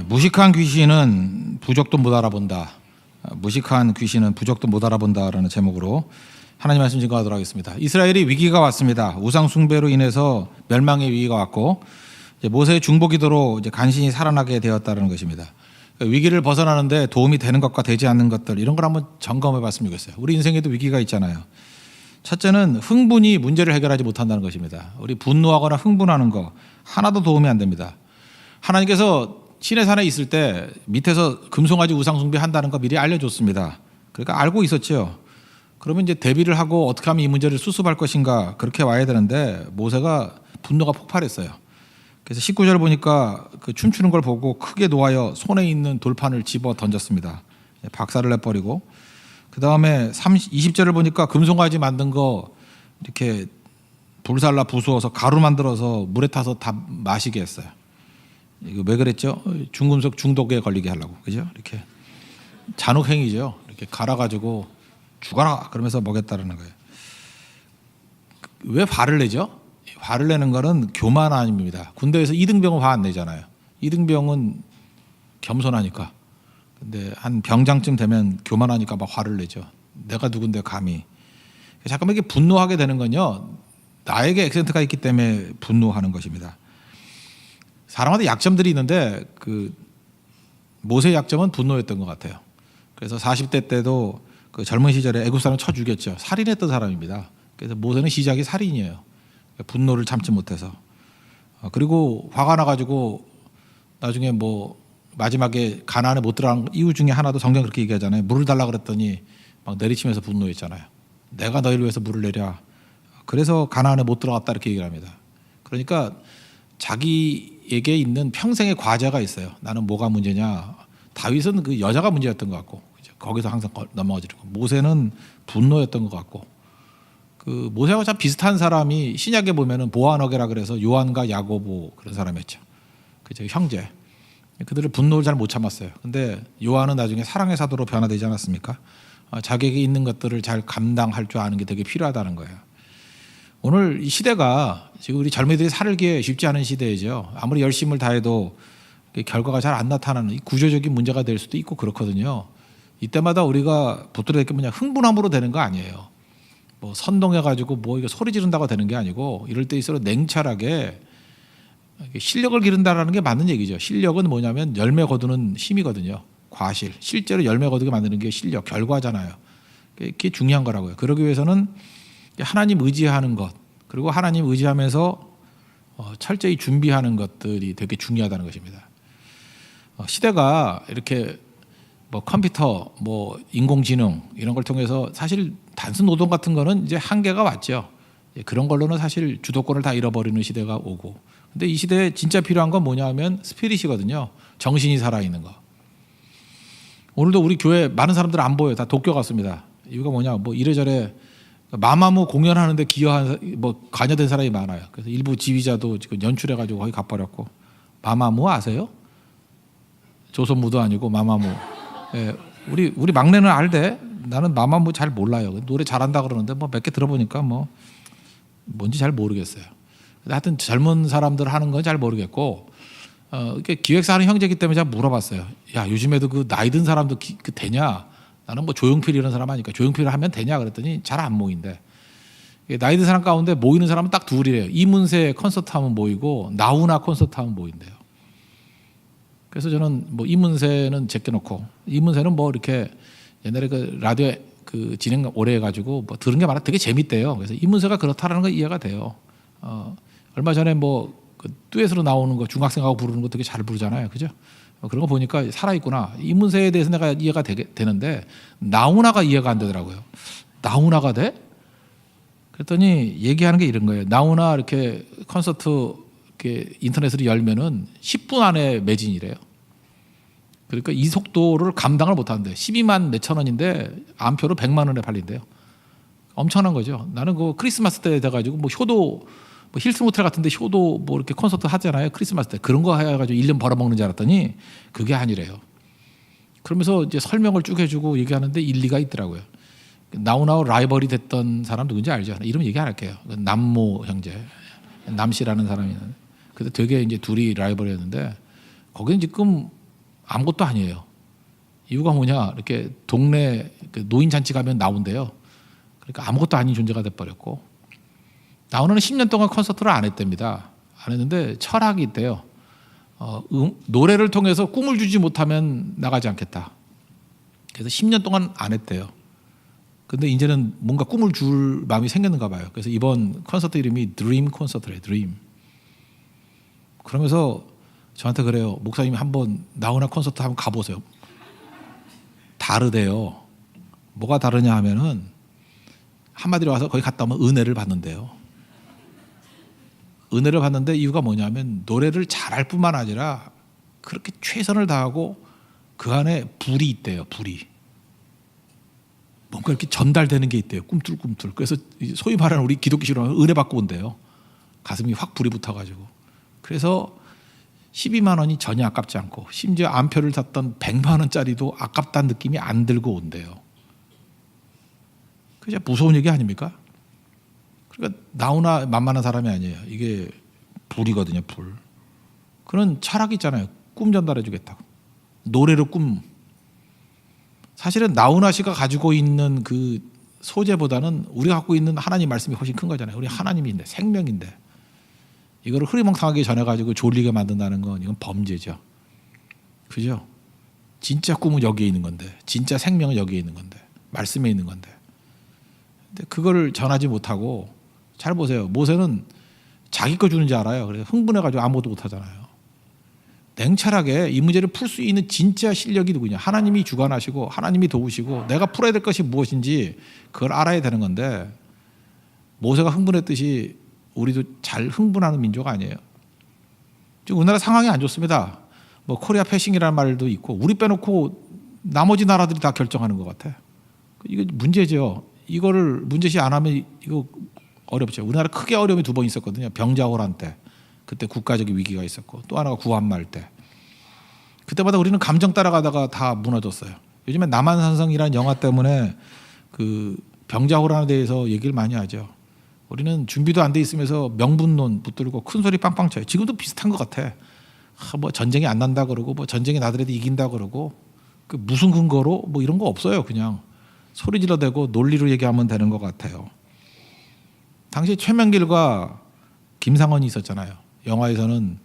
무식한 귀신은 부적도 못 알아본다. 무식한 귀신은 부적도 못 알아본다라는 제목으로 하나님 말씀 증거하도록 하겠습니다. 이스라엘이 위기가 왔습니다. 우상 숭배로 인해서 멸망의 위기가 왔고 이제 모세의 중보기도로 이제 간신히 살아나게 되었다는 것입니다. 위기를 벗어나는데 도움이 되는 것과 되지 않는 것들 이런 걸 한번 점검해 봤으면 좋겠어요. 우리 인생에도 위기가 있잖아요. 첫째는 흥분이 문제를 해결하지 못한다는 것입니다. 우리 분노하거나 흥분하는 거 하나도 도움이 안 됩니다. 하나님께서 신의 산에 있을 때 밑에서 금송아지 우상 숭배한다는 거 미리 알려줬습니다. 그러니까 알고 있었죠. 그러면 이제 대비를 하고 어떻게 하면 이 문제를 수습할 것인가 그렇게 와야 되는데 모세가 분노가 폭발했어요. 그래서 19절 보니까 그 춤추는 걸 보고 크게 노하여 손에 있는 돌판을 집어 던졌습니다. 박살을 내버리고 그 다음에 20절을 보니까 금송아지 만든 거 이렇게 불살라 부수어서 가루 만들어서 물에 타서 다 마시게 했어요. 이거 왜 그랬죠? 중금속 중독에 걸리게 하려고. 그죠? 이렇게 잔혹행위죠. 이렇게 갈아가지고 죽어라 그러면서 먹였다는 거예요. 왜 화를 내죠? 화를 내는 거는 교만 아닙니다. 군대에서 이등병은 화 안 내잖아요. 이등병은 겸손하니까. 근데 한 병장쯤 되면 교만하니까 막 화를 내죠. 내가 누군데 감히. 잠깐만 이게 분노하게 되는 건요. 나에게 액센트가 있기 때문에 분노하는 것입니다. 사람마다 약점들이 있는데 그 모세의 약점은 분노였던 것 같아요. 그래서 40대 때도 그 젊은 시절에 애굽 사람 쳐 죽였죠. 살인했던 사람입니다. 그래서 모세는 시작이 살인이에요. 분노를 참지 못해서. 그리고 화가 나가지고 나중에 뭐 마지막에 가나안에 못 들어간 이유 중에 하나도 성경 그렇게 얘기하잖아요. 물을 달라 그랬더니 막 내리치면서 분노했잖아요. 내가 너희를 위해서 물을 내랴. 그래서 가나안에 못 들어갔다 이렇게 얘기를 합니다. 그러니까 자기에게 있는 평생의 과제가 있어요. 나는 뭐가 문제냐. 다윗은 그 여자가 문제였던 것 같고 거기서 항상 넘어가지고 모세는 분노였던 것 같고 그 모세하고 참 비슷한 사람이 신약에 보면은 보아너게라 그래서 요한과 야고보 그런 사람이었죠. 그죠 형제. 그들을 분노를 잘 못 참았어요. 근데 요한은 나중에 사랑의 사도로 변화되지 않았습니까? 자기에게 있는 것들을 잘 감당할 줄 아는 게 되게 필요하다는 거예요. 오늘 이 시대가 지금 우리 젊은이들이 살기 쉽지 않은 시대이죠. 아무리 열심을 다해도 결과가 잘 안 나타나는 이 구조적인 문제가 될 수도 있고 그렇거든요. 이때마다 우리가 붙들어야 될 게 뭐냐 흥분함으로 되는 거 아니에요. 뭐 선동해가지고 뭐 이거 소리 지른다고 되는 게 아니고 이럴 때일수록 냉철하게 실력을 기른다라는 게 맞는 얘기죠. 실력은 뭐냐면 열매 거두는 힘이거든요. 과실. 실제로 열매 거두게 만드는 게 실력, 결과잖아요. 그게 중요한 거라고요. 그러기 위해서는 하나님 의지하는 것 그리고 하나님 의지하면서 철저히 준비하는 것들이 되게 중요하다는 것입니다. 시대가 이렇게 뭐 컴퓨터, 뭐 인공지능 이런 걸 통해서 사실 단순 노동 같은 거는 이제 한계가 왔죠. 그런 걸로는 사실 주도권을 다 잃어버리는 시대가 오고. 근데 이 시대에 진짜 필요한 건 뭐냐 하면 스피릿이거든요. 정신이 살아있는 거. 오늘도 우리 교회 많은 사람들 안 보여요. 다 도쿄 갔습니다. 이유가 뭐냐? 뭐 이래저래 마마무 공연하는데 기여한 뭐 관여된 사람이 많아요. 그래서 일부 지휘자도 지금 연출해가지고 거의 가버렸고. 마마무 아세요? 조선무도 아니고 마마무. 예, 우리 막내는 알대. 나는 마마무 잘 몰라요. 노래 잘한다 그러는데 뭐 몇 개 들어보니까 뭐 뭔지 잘 모르겠어요. 하여튼 젊은 사람들 하는 건 잘 모르겠고 이렇게 기획사 하는 형제기 때문에 제가 물어봤어요. 야 요즘에도 그 나이 든 사람도 그 되냐? 나는 뭐 조용필 이런 사람 하니까 조용필을 하면 되냐 그랬더니 잘 안 모인대. 나이 든 사람 가운데 모이는 사람은 딱 둘이래요. 이문세 콘서트 하면 모이고 나훈아 콘서트 하면 모인대요. 그래서 저는 뭐 이문세는 제껴놓고 이문세는 뭐 이렇게 옛날에 그 라디오 그 진행 오래 해가지고 뭐 들은 게 많아 되게 재밌대요. 그래서 이문세가 그렇다라는 건 이해가 돼요. 얼마 전에 뭐그 듀엣으로 나오는 거 중학생하고 부르는 거 되게 잘 부르잖아요, 그죠? 그런 거 보니까 살아있구나. 이문세에 대해서 내가 이해가 되는데 나훈아가 이해가 안 되더라고요. 나훈아가 돼? 그랬더니 얘기하는 게 이런 거예요. 나훈아 이렇게 콘서트 이렇게 인터넷으로 열면은 10분 안에 매진이래요. 그러니까 이 속도를 감당을 못 하는데 12만 몇천 원인데 암표로 100만 원에 팔린대요. 엄청난 거죠. 나는 그 크리스마스 때 돼가지고 뭐 효도 뭐 힐스 모텔 같은데 효도 뭐 이렇게 콘서트 하잖아요. 크리스마스 때 그런 거 해가지고 1년 벌어먹는 줄 알았더니 그게 아니래요. 그러면서 이제 설명을 쭉 해주고 얘기하는데 일리가 있더라고요. 나훈아와 라이벌이 됐던 사람 누군지 알죠? 이름 얘기 안 할게요. 남모 형제 남씨라는 사람이 있는데 그때 되게 이제 둘이 라이벌이었는데 거기는 지금 아무것도 아니에요. 이유가 뭐냐? 이렇게 동네 노인 잔치 가면 나온대요. 그러니까 아무것도 아닌 존재가 돼버렸고, 나오는 10년 동안 콘서트를 안 했답니다. 안 했는데 철학이 있대요. 노래를 통해서 꿈을 주지 못하면 나가지 않겠다. 그래서 10년 동안 안 했대요. 근데 이제는 뭔가 꿈을 줄 마음이 생겼는가 봐요. 그래서 이번 콘서트 이름이 드림 콘서트래요. 드림. 그러면서 저한테 그래요. 목사님이 한번 나훈아 콘서트 한번 가보세요. 다르대요. 뭐가 다르냐 하면은 한마디로 와서 거기 갔다 오면 은혜를 받는데요. 은혜를 받는데 이유가 뭐냐면 노래를 잘할 뿐만 아니라 그렇게 최선을 다하고 그 안에 불이 있대요. 불이. 뭔가 이렇게 전달되는 게 있대요. 꿈틀꿈틀. 그래서 소위 말하는 우리 기독교식으로 하면 은혜 받고 온대요. 가슴이 확 불이 붙어가지고. 그래서 12만 원이 전혀 아깝지 않고 심지어 암표를 샀던 100만 원짜리도 아깝다는 느낌이 안 들고 온대요. 그게 무서운 얘기 아닙니까? 그러니까 나훈아 만만한 사람이 아니에요. 이게 불이거든요. 불. 그런 철학이 있잖아요. 꿈 전달해 주겠다고. 노래로 꿈. 사실은 나훈아 씨가 가지고 있는 그 소재보다는 우리가 갖고 있는 하나님 말씀이 훨씬 큰 거잖아요. 우리 하나님인데 생명인데 이거를 흐리멍텅하게 전해가지고 졸리게 만든다는 건 이건 범죄죠. 그죠? 진짜 꿈은 여기에 있는 건데 진짜 생명은 여기에 있는 건데 말씀에 있는 건데 근데 그걸 전하지 못하고 잘 보세요. 모세는 자기 거 주는 줄 알아요. 그래서 흥분해가지고 아무것도 못하잖아요. 냉철하게 이 문제를 풀 수 있는 진짜 실력이 누구냐? 하나님이 주관하시고 하나님이 도우시고 내가 풀어야 될 것이 무엇인지 그걸 알아야 되는 건데 모세가 흥분했듯이 우리도 잘 흥분하는 민족 아니에요. 지금 우리나라 상황이 안 좋습니다. 뭐 코리아 패싱이라는 말도 있고 우리 빼놓고 나머지 나라들이 다 결정하는 것 같아. 이거 문제죠. 이거를 문제시 안 하면 이거 어렵죠. 우리나라 크게 어려움이 2번 있었거든요. 병자호란 때. 그때 국가적인 위기가 있었고 또 하나가 구한말 때. 그때마다 우리는 감정 따라가다가 다 무너졌어요. 요즘에 남한산성이라는 영화 때문에 그 병자호란에 대해서 얘기를 많이 하죠. 우리는 준비도 안 돼 있으면서 명분론 붙들고 큰 소리 빵빵 쳐요. 지금도 비슷한 것 같아. 뭐 전쟁이 안 난다 그러고 뭐 전쟁이 나더라도 이긴다 그러고 그 무슨 근거로 뭐 이런 거 없어요. 그냥 소리 질러대고 논리로 얘기하면 되는 것 같아요. 당시 최명길과 김상원이 있었잖아요. 영화에서는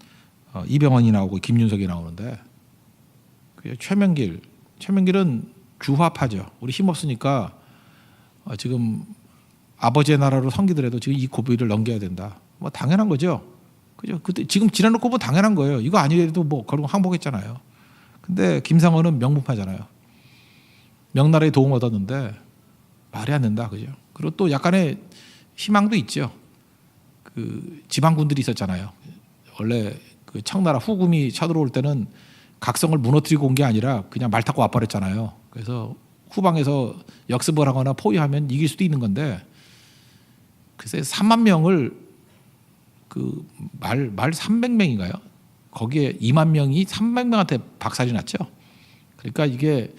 이병헌이 나오고 김윤석이 나오는데 최명길은 주화파죠. 우리 힘없으니까 지금 아버지의 나라로 섬기더라도 지금 이 고비를 넘겨야 된다. 뭐 당연한 거죠. 그죠? 그때 지금 지나놓고 보면 당연한 거예요. 이거 아니래도 뭐 결국 항복했잖아요. 근데 김상원은 명문파잖아요. 명나라에 도움 얻었는데 말이 안 된다. 그죠? 그리고 또 약간의 희망도 있죠. 그 지방군들이 있었잖아요. 원래 그 청나라 후금이 쳐들어올 때는 각성을 무너뜨리고 온 게 아니라 그냥 말 타고 와버렸잖아요. 그래서 후방에서 역습을 하거나 포위하면 이길 수도 있는 건데 글쎄 3만 명을 그 말 300명인가요? 거기에 2만 명이 300명한테 박살이 났죠. 그러니까 이게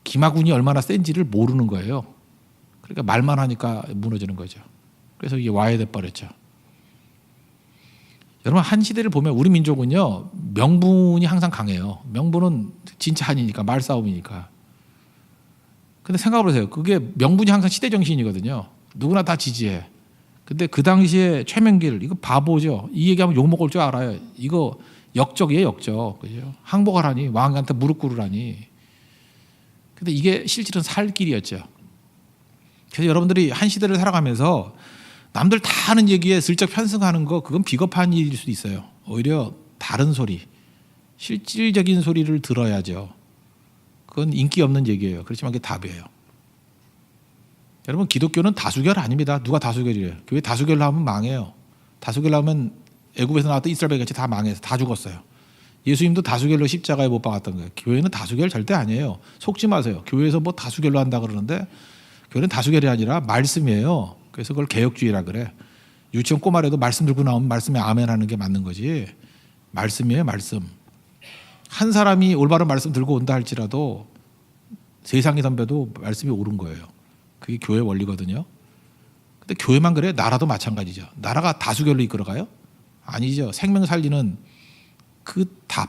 기마군이 얼마나 센지를 모르는 거예요. 그러니까 말만 하니까 무너지는 거죠. 그래서 이게 와야 돼 버렸죠. 여러분 한 시대를 보면 우리 민족은요 명분이 항상 강해요. 명분은 진짜 한이니까 말싸움이니까. 근데 생각해 보세요. 그게 명분이 항상 시대 정신이거든요. 누구나 다 지지해. 근데 그 당시에 최명길 이거 바보죠. 이 얘기하면 욕 먹을 줄 알아요. 이거 역적이에요, 역적. 그죠? 항복하라니 왕한테 무릎 꿇으라니. 근데 이게 실질은 살 길이었죠. 그래서 여러분들이 한 시대를 살아가면서 남들 다 하는 얘기에 슬쩍 편승하는 거 그건 비겁한 일일 수도 있어요. 오히려 다른 소리, 실질적인 소리를 들어야죠. 그건 인기 없는 얘기예요. 그렇지만 그게 답이에요. 여러분 기독교는 다수결 아닙니다. 누가 다수결이래요. 교회 다수결로 하면 망해요. 다수결로 하면 애굽에서 나왔던 이스라엘 같이 다 망해서 다 죽었어요. 예수님도 다수결로 십자가에 못 박았던 거예요. 교회는 다수결 절대 아니에요. 속지 마세요. 교회에서 뭐 다수결로 한다 그러는데 교회는 다수결이 아니라 말씀이에요. 그래서 그걸 개혁주의라 그래. 유치원 꼬마라도 말씀 들고 나오면 말씀에 아멘 하는 게 맞는 거지. 말씀이에요, 말씀. 한 사람이 올바른 말씀 들고 온다 할지라도 세상의 선배도 말씀이 옳은 거예요. 그게 교회 원리거든요. 근데 교회만 그래? 나라도 마찬가지죠. 나라가 다수결로 이끌어가요? 아니죠. 생명 살리는 그 답.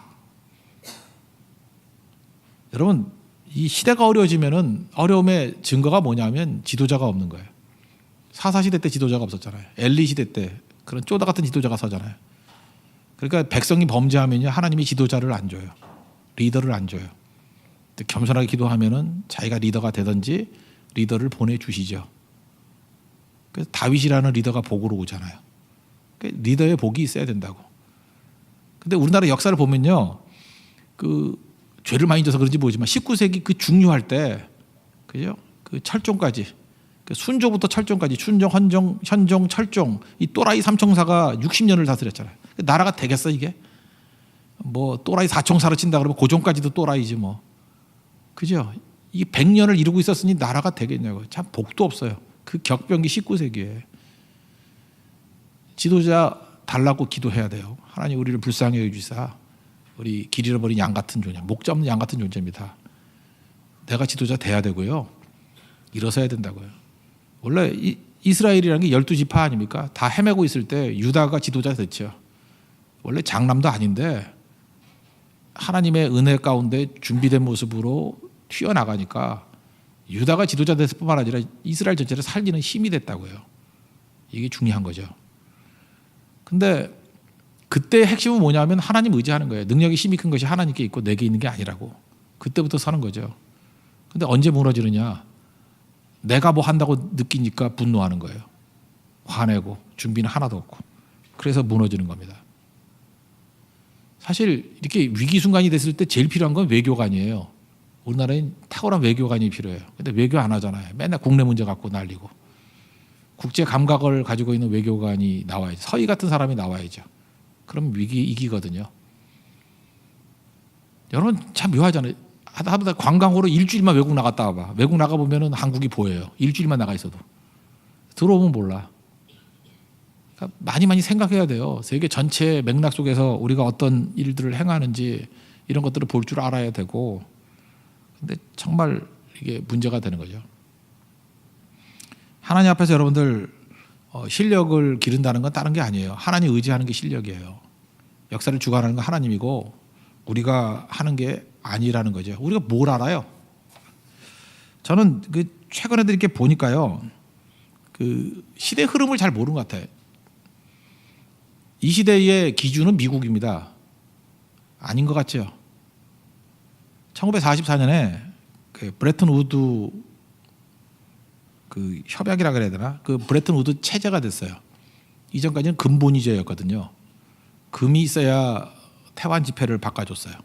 여러분 이 시대가 어려워지면은 어려움의 증거가 뭐냐면 지도자가 없는 거예요. 사사 시대 때 지도자가 없었잖아요. 엘리 시대 때 그런 쪼다 같은 지도자가 서잖아요. 그러니까 백성이 범죄하면요 하나님이 지도자를 안 줘요. 리더를 안 줘요. 겸손하게 기도하면은 자기가 리더가 되든지 리더를 보내주시죠. 그래서 다윗이라는 리더가 복으로 오잖아요. 리더의 복이 있어야 된다고. 근데 우리나라 역사를 보면요, 그 죄를 많이 져서 그런지 모르지만 19세기 그 중요할 때, 그죠? 그 철종까지, 그 순조부터 철종까지 춘종, 헌종, 현종, 철종 이 또라이 삼총사가 60년을 다스렸잖아요. 나라가 되겠어 이게? 뭐 또라이 사총사로 친다 그러면 고종까지도 또라이지 뭐, 그죠? 이 100년을 이루고 있었으니 나라가 되겠냐고. 참 복도 없어요. 그 격변기 19세기에 지도자 달라고 기도해야 돼요. 하나님 우리를 불쌍히 여기주사 우리 길 잃어버린 양 같은 존재, 목자 없는 양 같은 존재입니다. 내가 지도자 돼야 되고요. 일어서야 된다고요. 원래 이스라엘이라는 게 12지파 아닙니까? 다 헤매고 있을 때 유다가 지도자 됐죠. 원래 장남도 아닌데 하나님의 은혜 가운데 준비된 모습으로 튀어나가니까 유다가 지도자 됐을 뿐만 아니라 이스라엘 전체를 살리는 힘이 됐다고요. 이게 중요한 거죠. 근데 그때 핵심은 뭐냐면 하나님 의지하는 거예요. 능력이 힘이 큰 것이 하나님께 있고 내게 있는 게 아니라고. 그때부터 서는 거죠. 근데 언제 무너지느냐? 내가 뭐 한다고 느끼니까 분노하는 거예요. 화내고 준비는 하나도 없고. 그래서 무너지는 겁니다. 사실 이렇게 위기 순간이 됐을 때 제일 필요한 건 외교관이에요. 우리나라엔 탁월한 외교관이 필요해요. 근데 외교 안 하잖아요. 맨날 국내 문제 갖고 난리고. 국제 감각을 가지고 있는 외교관이 나와야죠. 서희 같은 사람이 나와야죠. 그럼 위기 이기거든요. 여러분 참 묘하잖아요. 하다 관광으로 일주일만 외국 나갔다 와봐. 외국 나가 보면은 한국이 보여요. 일주일만 나가 있어도 들어오면 몰라. 그러니까 많이 생각해야 돼요. 세계 전체 맥락 속에서 우리가 어떤 일들을 행하는지 이런 것들을 볼 줄 알아야 되고. 근데 정말 이게 문제가 되는 거죠. 하나님 앞에서 여러분들 실력을 기른다는 건 다른 게 아니에요. 하나님 의지하는 게 실력이에요. 역사를 주관하는 건 하나님이고 우리가 하는 게 아니라는 거죠. 우리가 뭘 알아요? 저는 그 최근에도 이렇게 보니까요, 그 시대 흐름을 잘 모르는 것 같아요. 이 시대의 기준은 미국입니다. 아닌 것 같죠? 1944년에 그 브레튼 우드 그 협약이라 그래야 되나? 그 브레튼 우드 체제가 됐어요. 이전까지는 금본위제였거든요. 금이 있어야 태완 지폐를 바꿔줬어요.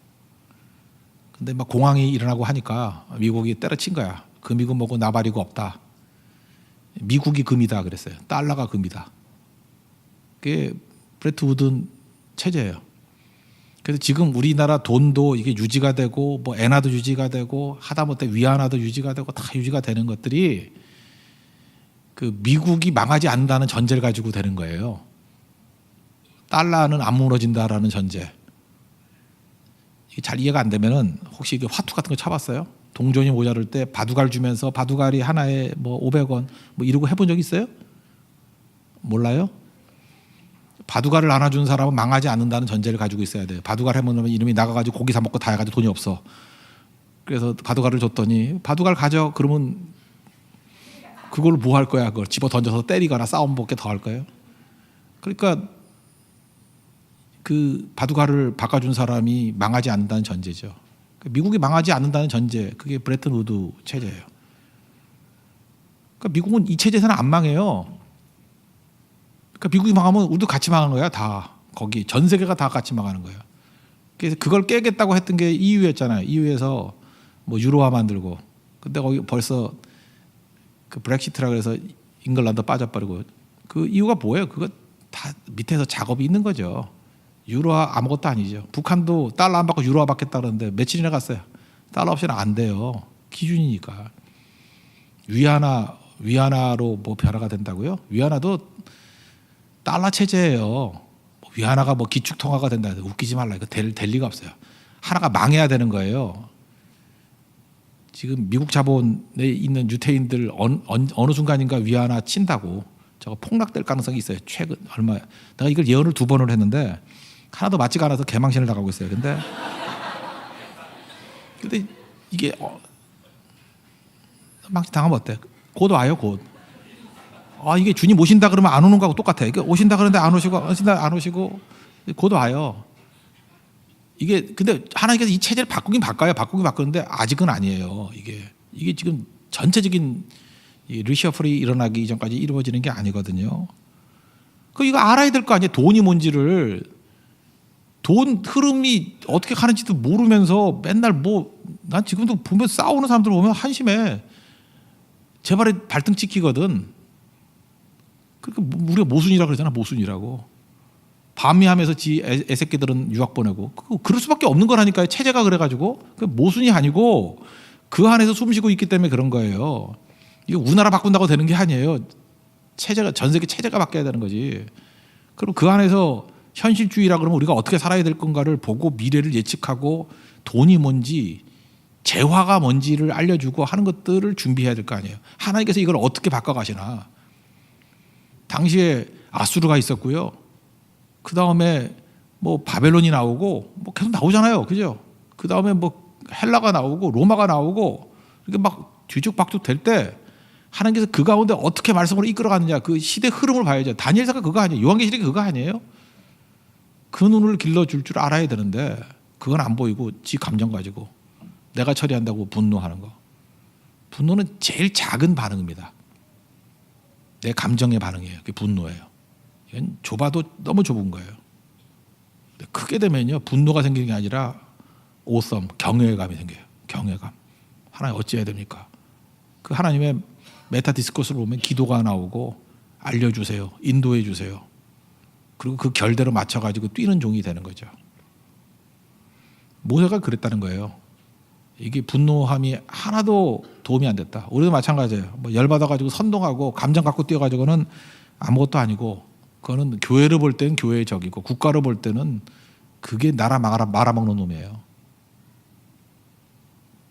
근데 막 공황이 일어나고 하니까 미국이 때려친 거야. 금이고 뭐고 나발이고 없다. 미국이 금이다 그랬어요. 달러가 금이다. 그게 브레튼 우드 체제예요. 그래서 지금 우리나라 돈도 이게 유지가 되고 뭐 엔화도 유지가 되고 하다못해 위안화도 유지가 되고 다 유지가 되는 것들이 그 미국이 망하지 않는다는 전제를 가지고 되는 거예요. 달러는 안 무너진다라는 전제. 이게 잘 이해가 안 되면은 혹시 이게 화투 같은 거 쳐봤어요? 동전이 모자랄 때 바둑알 주면서 바둑알이 하나에 뭐 500원 뭐 이러고 해본 적 있어요? 몰라요? 바둑알을 안아준 사람은 망하지 않는다는 전제를 가지고 있어야 돼요. 바둑알 해보면 이놈이 나가가지고 고기 사 먹고 다 해가지고 돈이 없어. 그래서 바둑알을 줬더니 바둑알 가져. 그러면 그걸 뭐 할 거야? 그걸 집어 던져서 때리거나 싸움 먹게 더 할 거예요. 그러니까 그 바둑알을 바꿔준 사람이 망하지 않는다는 전제죠. 미국이 망하지 않는다는 전제, 그게 브레튼 우드 체제예요. 그러니까 미국은 이 체제에서는 안 망해요. 그러니까 미국이 망하면 우리도 같이 망하는 거야. 다 거기 전 세계가 다 같이 망하는 거예요. 그래서 그걸 깨겠다고 했던 게 EU였잖아요. EU에서 뭐 유로화 만들고, 근데 거기 벌써 그 브렉시트라 그래서 잉글랜드 빠져버리고. 그 이유가 뭐예요? 그거 다 밑에서 작업이 있는 거죠. 유로화 아무것도 아니죠. 북한도 달러 안 받고 유로화 받겠다 그러는데 며칠이나 갔어요. 달러 없이는 안 돼요. 기준이니까. 위안화로 뭐 변화가 된다고요? 위안화도 달러 체제예요. 위안화가 뭐 기축통화가 된다 해서 웃기지 말라. 이거 될 리가 없어요. 하나가 망해야 되는 거예요. 지금 미국 자본에 있는 유태인들 어느 순간인가 위안화 친다고 저거 폭락될 가능성이 있어요. 최근 얼마 내가 이걸 예언을 2번을 했는데 하나도 맞지가 않아서 개망신을 당하고 있어요. 근데 이게 망치 당하면 어때? 곧 와요, 곧. 이게 주님 오신다 그러면 안 오는 거하고 똑같아. 이게 오신다 그러는데 안 오시고 곧 와요. 이게 근데 하나님께서 이 체제를 바꾸긴 바꾸는데 아직은 아니에요. 이게 지금 전체적인 이 리셔플이 일어나기 이전까지 이루어지는 게 아니거든요. 이거 알아야 될 거 아니에요. 돈이 뭔지를. 돈 흐름이 어떻게 가는지도 모르면서 맨날 난 지금도 보면 싸우는 사람들 보면 한심해. 제 발에 발등 찍히거든. 그러니까 우리가 모순이라고 그러잖아. 모순이라고. 반미하면서 지 애새끼들은 유학 보내고. 그럴 수밖에 없는 거라니까요. 체제가 그래가지고. 모순이 아니고 그 안에서 숨쉬고 있기 때문에 그런 거예요. 이거 우리나라 바꾼다고 되는 게 아니에요. 체제가, 전 세계 체제가 바뀌어야 되는 거지. 그럼 그 안에서 현실주의라 그러면 우리가 어떻게 살아야 될 건가를 보고 미래를 예측하고 돈이 뭔지 재화가 뭔지를 알려주고 하는 것들을 준비해야 될 거 아니에요. 하나님께서 이걸 어떻게 바꿔가시나. 당시에 아수르가 있었고요. 그 다음에 바벨론이 나오고 계속 나오잖아요. 그죠? 그 다음에 헬라가 나오고 로마가 나오고 이렇게 막 뒤죽박죽 될 때 하나님께서 그 가운데 어떻게 말씀으로 이끌어가느냐, 그 시대 흐름을 봐야죠. 다니엘서가 그거 아니에요. 요한계시록이 그거 아니에요. 그 눈을 길러줄 줄 알아야 되는데 그건 안 보이고 지 감정 가지고 내가 처리한다고 분노하는 거. 분노는 제일 작은 반응입니다. 내 감정의 반응이에요. 그게 분노예요. 이건 좁아도 너무 좁은 거예요. 크게 되면요, 분노가 생기는 게 아니라 오썸, 경외감이 생겨요. 경외감. 하나님 어찌해야 됩니까? 그 하나님의 메타 디스코스를 보면 기도가 나오고 알려주세요. 인도해 주세요. 그리고 그 결대로 맞춰가지고 뛰는 종이 되는 거죠. 모세가 그랬다는 거예요. 이게 분노함이 하나도 도움이 안 됐다. 우리도 마찬가지예요. 열받아가지고 선동하고 감정 갖고 뛰어가지고는 아무것도 아니고, 그거는 교회를 볼 때는 교회의 적이고 국가를 볼 때는 그게 나라 말아먹는 놈이에요.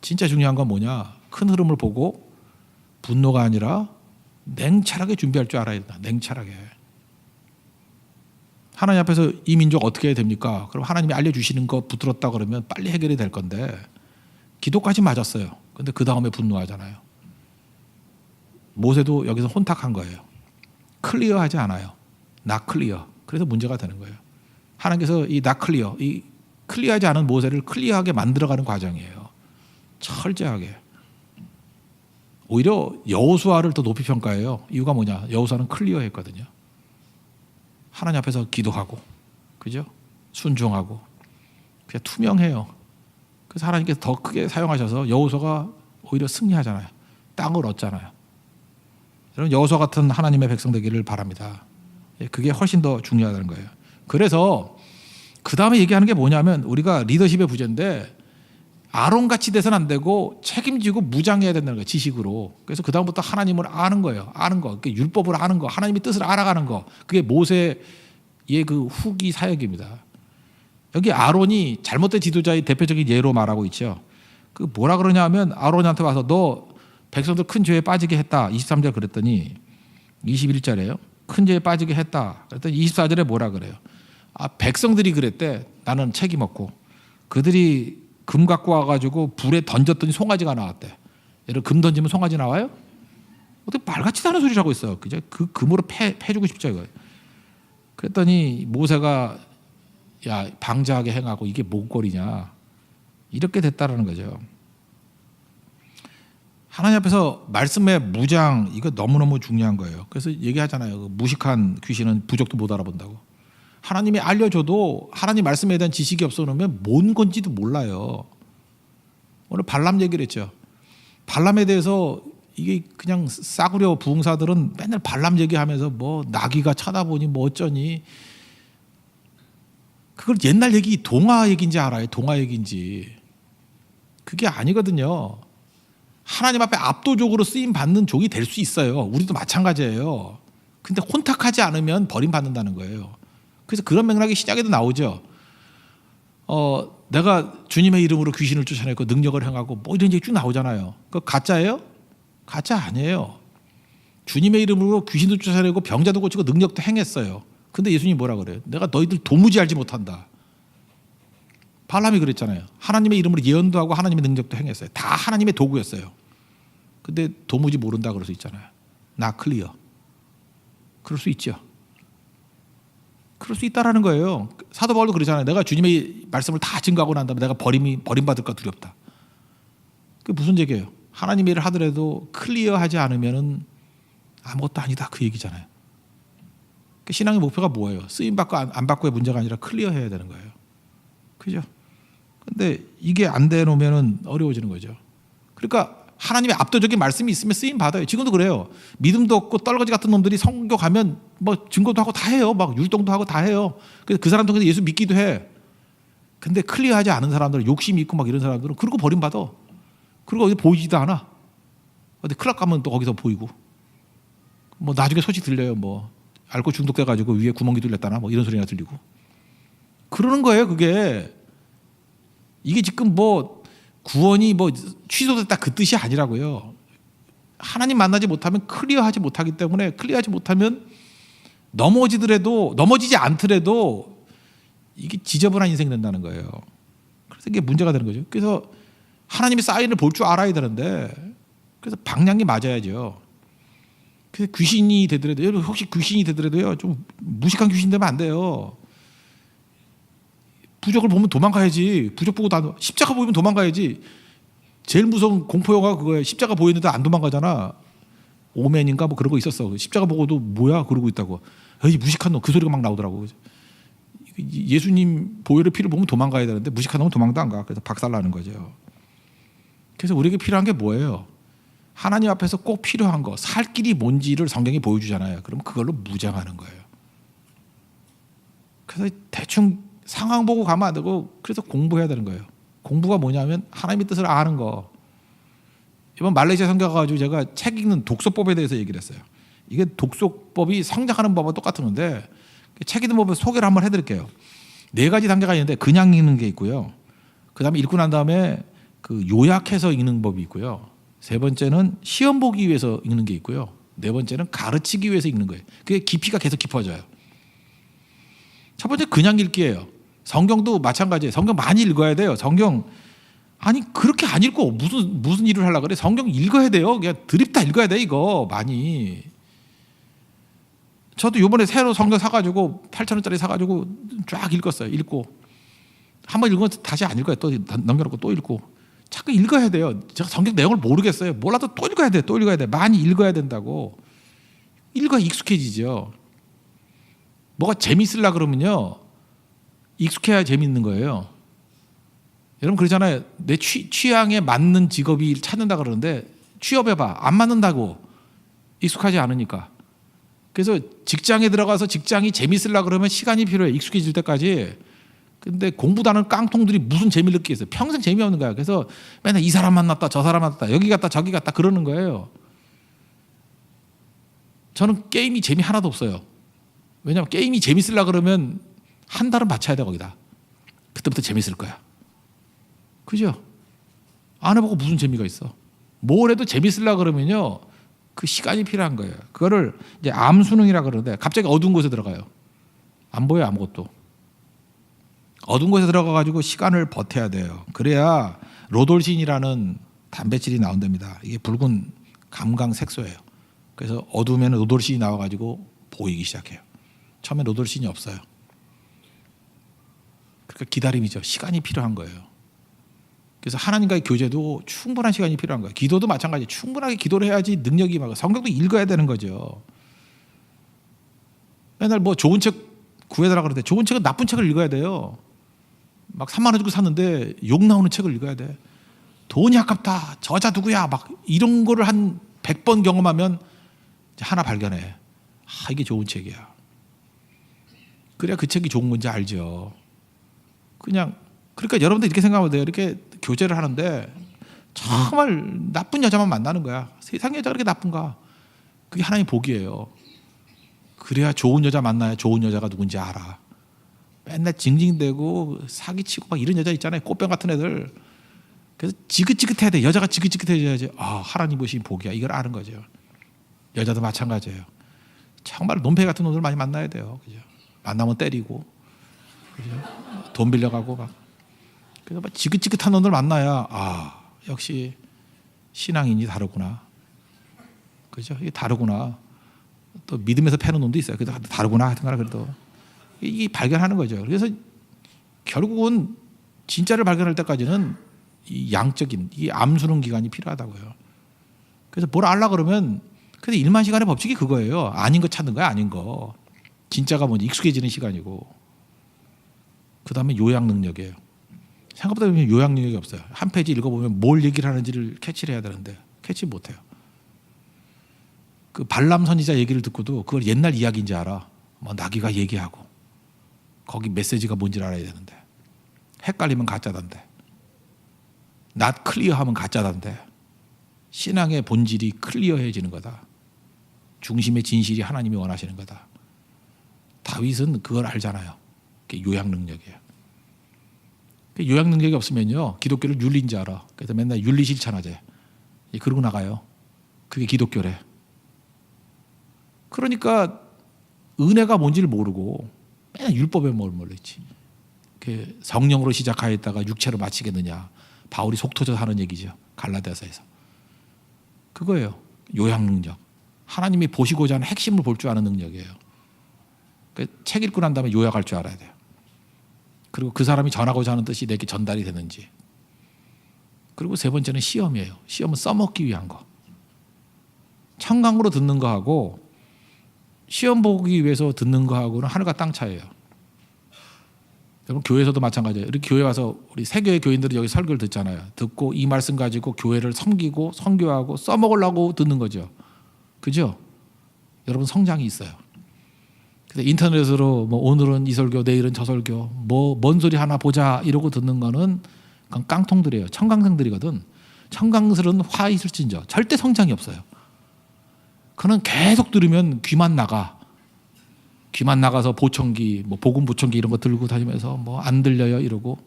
진짜 중요한 건 뭐냐? 큰 흐름을 보고 분노가 아니라 냉철하게 준비할 줄 알아야 된다. 냉철하게. 하나님 앞에서 이 민족 어떻게 해야 됩니까? 그럼 하나님이 알려주시는 거 붙들었다 그러면 빨리 해결이 될 건데, 기도까지 맞았어요. 근데 그 다음에 분노하잖아요. 모세도 여기서 혼탁한 거예요. 클리어하지 않아요. not clear. 그래서 문제가 되는 거예요. 하나님께서 이 not clear, 이 클리어하지 않은 모세를 클리어하게 만들어가는 과정이에요. 철저하게. 오히려 여호수아를 더 높이 평가해요. 이유가 뭐냐? 여호수아는 클리어했거든요. 하나님 앞에서 기도하고, 그죠? 순종하고, 그냥 투명해요. 그래서 하나님께서 더 크게 사용하셔서 여호수아가 오히려 승리하잖아요. 땅을 얻잖아요. 여러분, 여호수아 같은 하나님의 백성 되기를 바랍니다. 그게 훨씬 더 중요하다는 거예요. 그래서 그 다음에 얘기하는 게 뭐냐면, 우리가 리더십의 부재인데 아론같이 돼서는 안 되고 책임지고 무장해야 된다는 거예요. 지식으로. 그래서 그 다음부터 하나님을 아는 거예요. 아는 거. 율법을 아는 거. 하나님의 뜻을 알아가는 거. 그게 모세의 그 후기 사역입니다. 여기 아론이 잘못된 지도자의 대표적인 예로 말하고 있죠. 그 뭐라 그러냐 하면, 아론한테 와서 너 백성들 큰 죄에 빠지게 했다. 23절 그랬더니 21절에요. 큰 죄에 빠지게 했다. 그랬더니 24절에 뭐라 그래요? 백성들이 그랬대. 나는 책임 없고. 그들이 금 갖고 와가지고 불에 던졌더니 송아지가 나왔대. 여러분, 금 던지면 송아지 나와요? 어떻게 말같지도 않은 소리를 하고 있어. 그죠? 그 금으로 패주고 싶죠, 이거. 그랬더니 모세가 야, 방자하게 행하고 이게 뭔 꼴이냐, 이렇게 됐다라는 거죠. 하나님 앞에서 말씀의 무장, 이거 너무너무 중요한 거예요. 그래서 얘기하잖아요. 그 무식한 귀신은 부족도 못 알아본다고. 하나님이 알려줘도 하나님 말씀에 대한 지식이 없어놓으면 뭔 건지도 몰라요. 오늘 발람 얘기를 했죠. 발람에 대해서 이게 그냥 싸구려 부흥사들은 맨날 발람 얘기하면서 나귀가 쳐다보니 어쩌니, 그걸 옛날 얘기, 동화 얘기인지 알아요? 동화 얘기인지. 그게 아니거든요. 하나님 앞에 압도적으로 쓰임 받는 종이 될 수 있어요. 우리도 마찬가지예요. 근데 혼탁하지 않으면 버림받는다는 거예요. 그래서 그런 맥락이 시작에도 나오죠. 내가 주님의 이름으로 귀신을 쫓아내고 능력을 행하고 이런 얘기 쭉 나오잖아요. 그거 가짜예요? 가짜 아니에요. 주님의 이름으로 귀신도 쫓아내고 병자도 고치고 능력도 행했어요. 근데 예수님이 뭐라 그래요? 내가 너희들 도무지 알지 못한다. 발람이 그랬잖아요. 하나님의 이름으로 예언도 하고 하나님의 능력도 행했어요. 다 하나님의 도구였어요. 근데 도무지 모른다 그럴 수 있잖아요. 나 클리어. 그럴 수 있죠. 그럴 수 있다라는 거예요. 사도 바울도 그러잖아요. 내가 주님의 말씀을 다 증거하고 난 다음에 내가 버림받을까 두렵다. 그게 무슨 얘기예요? 하나님의 일을 하더라도 클리어하지 않으면은 아무것도 아니다 그 얘기잖아요. 신앙의 목표가 뭐예요? 쓰임 받고 안 받고의 문제가 아니라 클리어해야 되는 거예요. 그죠? 근데 이게 안 돼 놓으면은 어려워지는 거죠. 그러니까 하나님의 압도적인 말씀이 있으면 쓰임 받아요. 지금도 그래요. 믿음도 없고 떨거지 같은 놈들이 성교 가면 뭐 증거도 하고 다 해요. 막 율동도 하고 다 해요. 그래서 그 사람 통해서 예수 믿기도 해. 근데 클리어하지 않은 사람들은 욕심이 있고 막 이런 사람들은 그러고 버림받아. 그리고 어디 보이지도 않아. 어디 클럽 가면 또 거기서 보이고. 뭐 나중에 소식 들려요. 뭐 알코올 중독돼 가지고 위에 구멍이 뚫렸다나 뭐 이런 소리가 들리고. 그러는 거예요. 그게 이게 지금 뭐 구원이 뭐 취소됐다 그 뜻이 아니라고요. 하나님 만나지 못하면 클리어하지 못하기 때문에 클리어하지 못하면 넘어지지 않더라도 이게 지저분한 인생이 된다는 거예요. 그래서 이게 문제가 되는 거죠. 그래서 하나님의 사인을 볼 줄 알아야 되는데 그래서 방향이 맞아야죠. 그래서 귀신이 되더라도 여러분 혹시 귀신이 되더라도요 좀 무식한 귀신 되면 안 돼요. 부적을 보면 도망가야지. 부적 보고 십자가 보이면 도망가야지. 제일 무서운 공포 영화가 그거예요. 십자가 보이는데 안 도망가잖아. 오맨인가 뭐 그런 거 있었어. 십자가 보고도 뭐야 그러고 있다고. 에이 무식한 놈 그 소리가 막 나오더라고. 예수님 보혈의 피를 보면 도망가야 되는데 무식한 놈은 도망도 안 가. 그래서 박살나는 거죠. 그래서 우리에게 필요한 게 뭐예요? 하나님 앞에서 꼭 필요한 거, 살 길이 뭔지를 성경이 보여주잖아요. 그럼 그걸로 무장하는 거예요. 그래서 대충 상황 보고 가면 안 되고 그래서 공부해야 되는 거예요. 공부가 뭐냐면 하나님의 뜻을 아는 거. 이번 말레이시아 선교 가가지고 제가 책 읽는 독서법에 대해서 얘기를 했어요. 이게 독서법이 성장하는 법과 똑같은 건데 책 읽는 법을 소개를 한번 해드릴게요. 4가지 단계가 있는데 그냥 읽는 게 있고요. 그 다음에 읽고 난 다음에 그 요약해서 읽는 법이 있고요. 3번째는 시험 보기 위해서 읽는 게 있고요. 4번째는 가르치기 위해서 읽는 거예요. 그게 깊이가 계속 깊어져요. 첫 번째 그냥 읽기예요. 성경도 마찬가지예요. 성경 많이 읽어야 돼요. 성경 아니 그렇게 안 읽고 무슨 일을 하려고 그래. 성경 읽어야 돼요. 그냥 드립다 읽어야 돼 이거 많이. 저도 이번에 새로 성경 사가지고 8,000원짜리 사가지고 쫙 읽었어요. 읽고 한번 읽으면 다시 안 읽어요. 또 넘겨놓고 또 읽고 자꾸 읽어야 돼요. 제가 성경 내용을 모르겠어요. 몰라도 또 읽어야 돼. 또 읽어야 돼. 많이 읽어야 된다고. 읽어야 익숙해지죠. 뭐가 재밌으려 그러면요 익숙해야 재밌는 거예요. 여러분 그러잖아요. 내 취향에 맞는 직업이 찾는다 그러는데 취업해봐. 안 맞는다고. 익숙하지 않으니까. 그래서 직장에 들어가서 직장이 재밌으려 그러면 시간이 필요해. 익숙해질 때까지. 근데 공부도 하는 깡통들이 무슨 재미를 느끼겠어요. 평생 재미없는 거야. 그래서 맨날 이 사람 만났다 저 사람 만났다 여기 갔다 저기 갔다 그러는 거예요. 저는 게임이 재미 하나도 없어요. 왜냐하면 게임이 재밌으려 그러면 한 달은 맞춰야 돼 거기다. 그때부터 재밌을 거야. 그죠? 안 해보고 무슨 재미가 있어. 뭘 해도 재밌으려 그러면요 그 시간이 필요한 거예요. 그거를 이제 암수능이라 그러는데 갑자기 어두운 곳에 들어가요. 안 보여 아무것도. 어두운 곳에 들어가가지고 시간을 버텨야 돼요. 그래야 로돌신이라는 단백질이 나온답니다. 이게 붉은 감강 색소예요. 그래서 어두우면 로돌신이 나와가지고 보이기 시작해요. 처음에 로돌신이 없어요. 그러니까 기다림이죠. 시간이 필요한 거예요. 그래서 하나님과의 교제도 충분한 시간이 필요한 거예요. 기도도 마찬가지. 충분하게 기도를 해야지 능력이 막 성경도 읽어야 되는 거죠. 맨날 뭐 좋은 책 구해달라 그러는데 좋은 책은 나쁜 책을 읽어야 돼요. 막 3만 원 주고 샀는데 욕 나오는 책을 읽어야 돼. 돈이 아깝다. 저자 누구야. 막 이런 거를 한 100번 경험하면 하나 발견해. 아 이게 좋은 책이야. 그래야 그 책이 좋은 건지 알죠. 그러니까 여러분들 이렇게 생각하면 돼요. 이렇게 교제를 하는데 정말 나쁜 여자만 만나는 거야. 세상 여자가 그렇게 나쁜가? 그게 하나님 복이에요. 그래야 좋은 여자 만나야 좋은 여자가 누군지 알아. 맨날 징징대고 사기치고 막 이런 여자 있잖아요. 꽃병 같은 애들. 그래서 지긋지긋해야 돼. 여자가 지긋지긋해져야지. 아 하나님 보신 복이야. 이걸 아는 거죠. 여자도 마찬가지예요. 정말 논팽이 같은 놈들 많이 만나야 돼요. 그죠? 만나면 때리고, 그죠? 돈 빌려가고 막 그래서 막 지긋지긋한 놈들 만나야 역시 신앙인이 다르구나. 그죠? 이게 다르구나. 또 믿음에서 패는 놈도 있어요. 그래도 다르구나 하여튼가나 그래도 이게 발견하는 거죠. 그래서 결국은 진짜를 발견할 때까지는 이 양적인 이 암수능 기간이 필요하다고요. 그래서 뭘 알라 그러면 그래서 1만 시간의 법칙이 그거예요. 아닌 거 찾는 거야, 아닌 거. 진짜가 뭔지 익숙해지는 시간이고. 그 다음에 요약 능력이에요. 생각보다 요약 능력이 없어요. 한 페이지 읽어보면 뭘 얘기를 하는지를 캐치를 해야 되는데 캐치 못해요. 그 발람 선지자 얘기를 듣고도 그걸 옛날 이야기인지 알아. 뭐 나귀가 얘기하고 거기 메시지가 뭔지를 알아야 되는데 헷갈리면 가짜단데 not 클리어하면 가짜단데 신앙의 본질이 클리어해지는 거다. 중심의 진실이 하나님이 원하시는 거다. 다윗은 그걸 알잖아요. 그게 요약 능력이에요. 요약 능력이 없으면요 기독교를 윤리인 줄 알아. 그래서 맨날 윤리 실천하재. 그러고 나가요. 그게 기독교래. 그러니까 은혜가 뭔지를 모르고 맨날 율법에 몰몰했지. 성령으로 시작하였다가 육체로 마치겠느냐. 바울이 속 터져서 하는 얘기죠. 갈라디아서에서. 그거예요. 요약 능력. 하나님이 보시고자 하는 핵심을 볼 줄 아는 능력이에요. 책 읽고 난 다음에 요약할 줄 알아야 돼요. 그리고 그 사람이 전하고자 하는 뜻이 내게 전달이 되는지. 그리고 세 번째는 시험이에요. 시험은 써먹기 위한 거. 청강으로 듣는 거하고 시험 보기 위해서 듣는 거하고는 하늘과 땅 차이예요. 여러분 교회에서도 마찬가지예요. 이렇게 교회 와서 우리 세교회 교인들이 여기 설교를 듣잖아요. 듣고 이 말씀 가지고 교회를 섬기고 선교하고 써먹으려고 듣는 거죠. 그죠? 여러분 성장이 있어요. 근데 인터넷으로 뭐 오늘은 이 설교 내일은 저 설교 뭐 뭔 소리 하나 보자 이러고 듣는 거는 그건 깡통들이에요. 청강생들이거든. 청강들은 화 있을진저 절대 성장이 없어요. 그는 계속 들으면 귀만 나가. 귀만 나가서 보청기, 뭐 복음 보청기 이런 거 들고 다니면서 뭐 안 들려요 이러고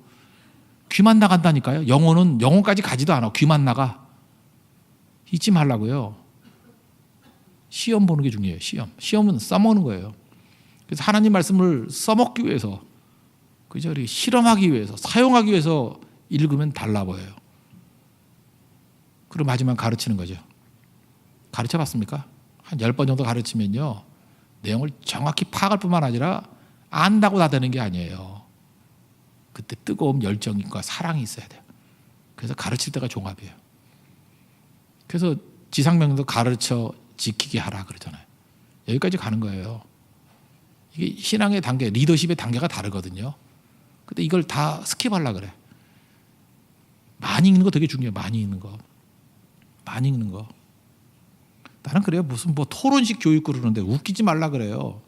귀만 나간다니까요. 영혼까지 가지도 않아. 귀만 나가. 잊지 말라고요. 시험 보는 게 중요해요. 시험은 써먹는 거예요. 그래서 하나님 말씀을 써먹기 위해서, 그죠? 실험하기 위해서, 사용하기 위해서 읽으면 달라 보여요. 그리고 마지막 가르치는 거죠. 가르쳐 봤습니까? 한 10번 정도 가르치면요. 내용을 정확히 파악할 뿐만 아니라 안다고 다 되는 게 아니에요. 그때 뜨거운 열정과 사랑이 있어야 돼요. 그래서 가르칠 때가 종합이에요. 그래서 지상명도 가르쳐 지키게 하라 그러잖아요. 여기까지 가는 거예요. 이게 신앙의 단계, 리더십의 단계가 다르거든요. 근데 이걸 다 스킵하려고 그래. 많이 읽는 거 되게 중요해요. 많이 읽는 거. 나는 그래요. 무슨 뭐 토론식 교육 그러는데 웃기지 말라 그래요.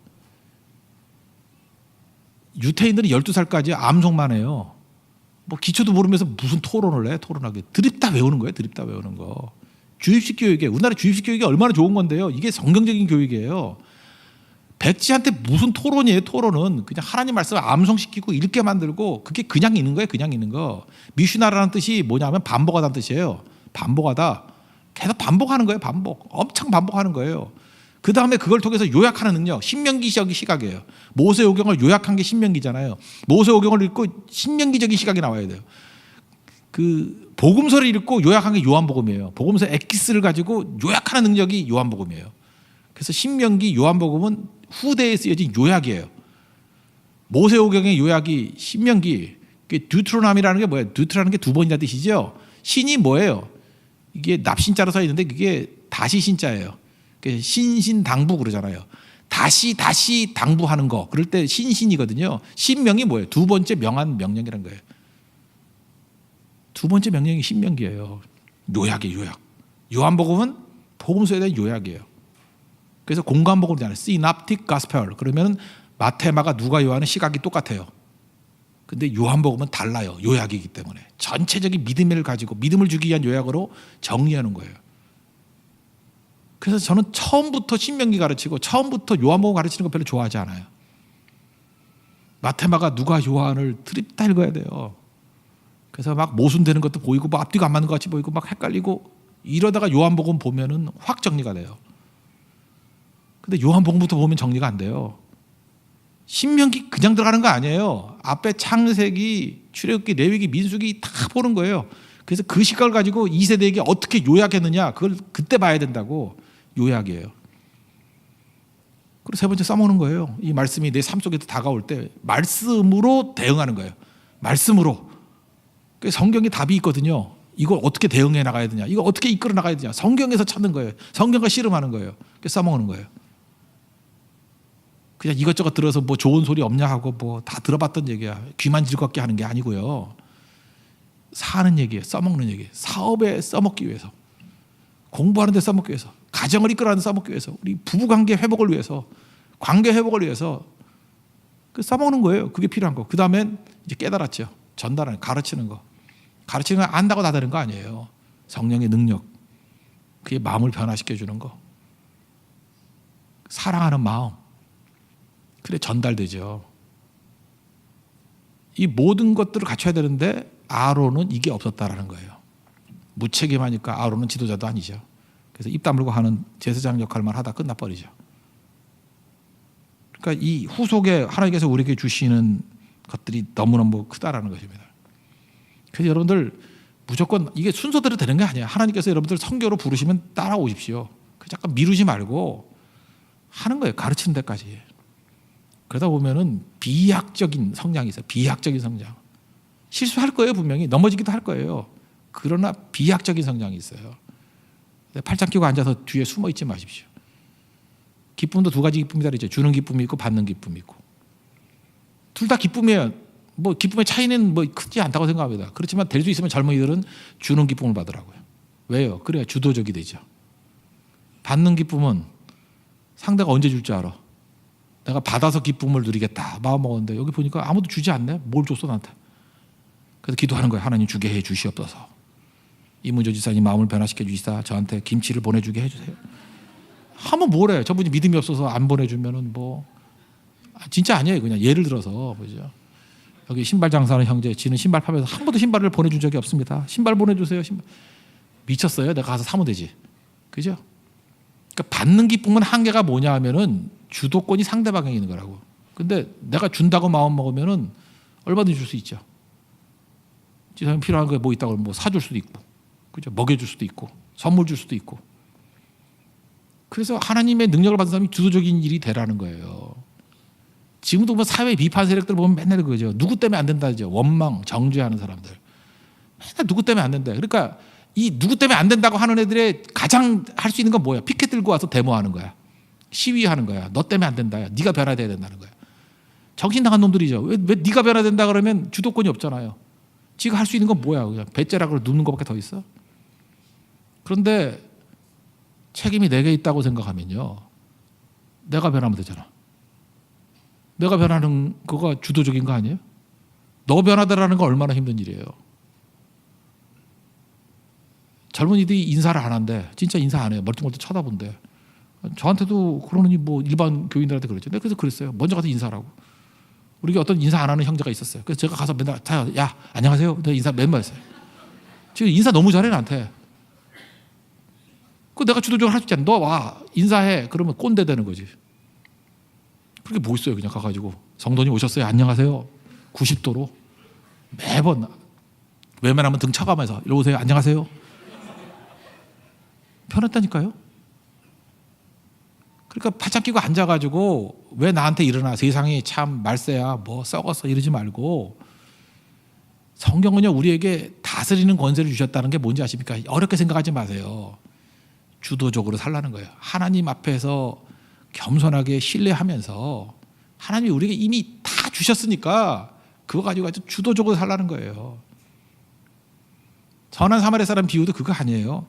유태인들은 12살까지 암송만 해요. 뭐 기초도 모르면서 무슨 토론을 해. 토론하게. 드립다 외우는 거예요. 드립다 외우는 거. 주입식 교육에 우리나라 주입식 교육이 얼마나 좋은 건데요. 이게 성경적인 교육이에요. 백지한테 무슨 토론이에요. 토론은 그냥 하나님 말씀을 암송시키고 읽게 만들고 그게 그냥 있는 거예요. 그냥 있는 거. 미슈나라는 뜻이 뭐냐면 반복하다는 뜻이에요. 반복하다. 계속 반복하는 거예요. 엄청 반복하는 거예요. 그 다음에 그걸 통해서 요약하는 능력. 신명기적인 시각이에요. 모세오경을 요약한 게 신명기잖아요. 모세오경을 읽고 신명기적인 시각이 나와야 돼요. 그 복음서를 읽고 요약한 게 요한복음이에요. 복음서 엑기스를 가지고 요약하는 능력이 요한복음이에요. 그래서 신명기, 요한복음은 후대에 쓰여진 요약이에요. 모세오경의 요약이 신명기. 듀트로남이라는 게 뭐예요? 듀트라는 게 두 번이나 뜻이죠. 신이 뭐예요? 이게 납신자로 써 있는데 그게 다시 신자예요. 신신당부 그러잖아요. 다시 당부하는 거. 그럴 때 신신이거든요. 신명이 뭐예요? 두 번째 명한 명령이라는 거예요. 두 번째 명령이 신명기예요. 요약이에요. 요약. 요한복음은 복음서에 대한 요약이에요. 그래서 공관복음이잖아요. Synoptic Gospel. 그러면 마태, 마가, 누가, 요한은 시각이 똑같아요. 근데 요한복음은 달라요. 요약이기 때문에. 전체적인 믿음을 가지고 믿음을 주기 위한 요약으로 정리하는 거예요. 그래서 저는 처음부터 신명기 가르치고 처음부터 요한복음 가르치는 거 별로 좋아하지 않아요. 마태, 마가, 누가, 요한을 드립다 읽어야 돼요. 그래서 막 모순되는 것도 보이고 뭐 앞뒤가 안 맞는 것 같이 보이고 막 헷갈리고 이러다가 요한복음 보면은 확 정리가 돼요. 근데 요한복음부터 보면 정리가 안 돼요. 신명기 그냥 들어가는 거 아니에요. 앞에 창세기, 출애굽기, 레위기, 민수기 다 보는 거예요. 그래서 그 시각을 가지고 2세대에게 어떻게 요약했느냐, 그걸 그때 봐야 된다고. 요약이에요. 그리고 세 번째, 써먹는 거예요. 이 말씀이 내 삶 속에 다가올 때 말씀으로 대응하는 거예요. 말씀으로. 성경에 답이 있거든요. 이걸 어떻게 대응해 나가야 되냐, 이걸 어떻게 이끌어 나가야 되냐, 성경에서 찾는 거예요. 성경과 씨름하는 거예요. 써먹는 거예요. 그냥 이것저것 들어서 뭐 좋은 소리 없냐 하고 뭐 다 들어봤던 얘기야. 귀만 즐겁게 하는 게 아니고요. 사는 얘기예요. 써먹는 얘기. 사업에 써먹기 위해서, 공부하는 데 써먹기 위해서, 가정을 이끌어가는 데 써먹기 위해서, 우리 부부관계 회복을 위해서, 관계 회복을 위해서 써먹는 거예요. 그게 필요한 거. 그 다음엔 이제 깨달았죠. 전달하는, 가르치는 거. 가르치는 거 안다고 다 되는 거 아니에요. 성령의 능력, 그게 마음을 변화시켜주는 거, 사랑하는 마음, 그래 전달되죠. 이 모든 것들을 갖춰야 되는데 아론은 이게 없었다라는 거예요. 무책임하니까 아론은 지도자도 아니죠. 그래서 입 다물고 하는 제사장 역할만 하다 끝나버리죠. 그러니까 이 후속에 하나님께서 우리에게 주시는 것들이 너무너무 크다라는 것입니다. 그래서 여러분들 무조건 이게 순서대로 되는 게 아니에요. 하나님께서 여러분들 선교로 부르시면 따라오십시오. 잠깐 미루지 말고 하는 거예요. 가르치는 데까지. 그러다 보면은 비약적인 성장이 있어요. 비약적인 성장. 실수할 거예요. 분명히 넘어지기도 할 거예요. 그러나 비약적인 성장이 있어요. 팔짱 끼고 앉아서 뒤에 숨어 있지 마십시오. 기쁨도 두 가지 기쁨이다 그랬죠. 주는 기쁨이 있고 받는 기쁨이 있고. 둘 다 기쁨이에요. 뭐 기쁨의 차이는 뭐 크지 않다고 생각합니다. 그렇지만 될 수 있으면 젊은이들은 주는 기쁨을 받으라고요. 왜요? 그래야 주도적이 되죠. 받는 기쁨은 상대가 언제 줄 줄 알아. 내가 받아서 기쁨을 누리겠다 마음 먹었는데 여기 보니까 아무도 주지 않네. 뭘 줬어 나한테. 그래서 기도하는 거예요. 하나님 주게 해 주시옵소서. 이문조 지사님 마음을 변화시켜 주시다. 저한테 김치를 보내주게 해주세요. 하면 뭐래. 저분이 믿음이 없어서 안 보내주면은 뭐 진짜 아니에요. 그냥 예를 들어서 보죠. 여기 신발 장사하는 형제, 지는 신발 파면서 한 번도 신발을 보내준 적이 없습니다. 신발 보내주세요. 신발. 미쳤어요. 내가 가서 사면 되지. 그죠? 그러니까 받는 기쁨은 한계가 뭐냐 하면은 주도권이 상대방에게 있는 거라고. 근데 내가 준다고 마음 먹으면은 얼마든지 줄 수 있죠. 지사님 필요한 거 뭐 있다고 뭐 사줄 수도 있고, 그죠? 먹여줄 수도 있고, 선물 줄 수도 있고. 그래서 하나님의 능력을 받은 사람이 주도적인 일이 되라는 거예요. 지금도 뭐 사회 비판 세력들 보면 맨날 그거죠. 누구 때문에 안 된다죠. 원망, 정죄하는 사람들. 맨날 누구 때문에 안 된다. 그러니까 이 누구 때문에 안 된다고 하는 애들의 가장 할 수 있는 건 뭐야? 피켓 들고 와서 데모하는 거야. 시위하는 거야. 너 때문에 안 된다. 네가 변화돼야 된다는 거야. 정신 나간 놈들이죠. 왜 네가 변화된다 그러면 주도권이 없잖아요. 지가 할 수 있는 건 뭐야? 그냥 배째락으로 눕는 것밖에 더 있어? 그런데 책임이 내게 있다고 생각하면요. 내가 변하면 되잖아. 내가 변하는 거가 주도적인 거 아니에요? 너 변하더라는 거 얼마나 힘든 일이에요. 젊은이들이 인사를 안 한대. 진짜 인사 안 해요. 멀뚱멀뚱 쳐다본대. 저한테도 그러느니 뭐 일반 교인들한테 그랬죠. 내가 그래서 그랬어요. 먼저 가서 인사하라고. 우리가 어떤 인사 안 하는 형제가 있었어요. 그래서 제가 가서 맨날 야 안녕하세요. 내가 인사 맨날 했어요. 지금 인사 너무 잘해 나한테. 그 내가 주도적으로 할 수 있잖아. 너 와 인사해. 그러면 꼰대 되는 거지. 그게 뭐 있어요. 그냥 가가지고 성도님 오셨어요. 안녕하세요. 90도로 매번 외면하면 등 쳐가면서 이리 오세요. 안녕하세요. 편했다니까요. 그러니까 바짝 끼고 앉아가지고 왜 나한테 일어나 세상이 참 말세야 뭐 썩었어 이러지 말고 성경은요 우리에게 다스리는 권세를 주셨다는 게 뭔지 아십니까? 어렵게 생각하지 마세요. 주도적으로 살라는 거예요. 하나님 앞에서 겸손하게 신뢰하면서 하나님이 우리에게 이미 다 주셨으니까 그거 가지고 아주 주도적으로 살라는 거예요. 선한 사마리아 사람 비유도 그거 아니에요.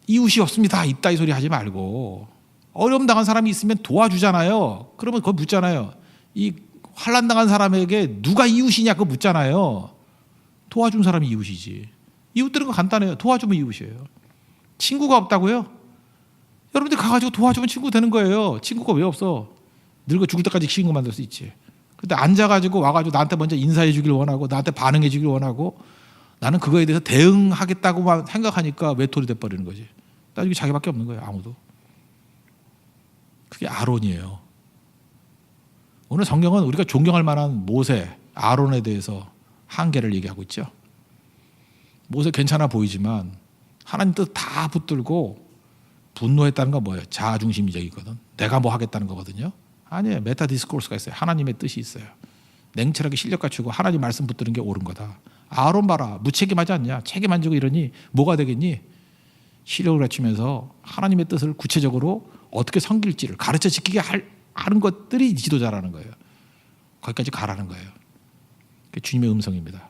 이웃이 없습니다. 있다 이 소리 하지 말고 어려움 당한 사람이 있으면 도와주잖아요. 그러면 그거 묻잖아요. 이 환난 당한 사람에게 누가 이웃이냐 그거 묻잖아요. 도와준 사람이 이웃이지. 이웃들은 간단해요. 도와주면 이웃이에요. 친구가 없다고요? 여러분들 가가지고 도와주면 친구 되는 거예요. 친구가 왜 없어? 늙어 죽을 때까지 친구 만들 수 있지. 근데 앉아가지고 와가지고 나한테 먼저 인사해 주길 원하고 나한테 반응해 주길 원하고 나는 그거에 대해서 대응하겠다고만 생각하니까 외톨이 돼버리는 거지. 나중에 자기밖에 없는 거예요. 아무도. 그게 아론이에요. 오늘 성경은 우리가 존경할 만한 모세, 아론에 대해서 한계를 얘기하고 있죠. 모세 괜찮아 보이지만 하나님 뜻 다 붙들고 분노했다는 건 뭐예요? 자아중심적이거든. 내가 뭐 하겠다는 거거든요. 아니에요. 메타 디스코스가 있어요. 하나님의 뜻이 있어요. 냉철하게 실력 갖추고 하나님 말씀 붙드는 게 옳은 거다. 아론 봐라. 무책임하지 않냐? 책임 안 지고 이러니 뭐가 되겠니? 실력을 갖추면서 하나님의 뜻을 구체적으로 어떻게 섬길지를 가르쳐 지키게 하는 것들이 지도자라는 거예요. 거기까지 가라는 거예요. 그게 주님의 음성입니다.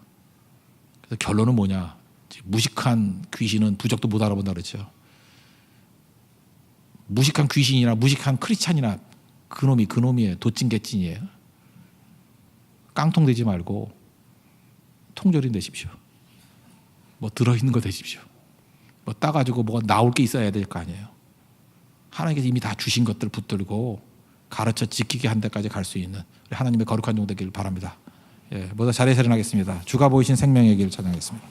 그래서 결론은 뭐냐? 무식한 귀신은 부적도 못 알아본다 그랬죠. 무식한 귀신이나 무식한 크리스찬이나 그놈이에요. 도찐개찐이에요. 깡통되지 말고 통조림 되십시오. 뭐 들어있는 거 되십시오. 뭐 따가지고 뭐가 나올 게 있어야 될 거 아니에요. 하나님께서 이미 다 주신 것들 붙들고 가르쳐 지키게 한 데까지 갈 수 있는 하나님의 거룩한 종 되기를 바랍니다. 예, 모두 자리에 세련하겠습니다. 주가 보이신 생명의 길 찬양하겠습니다.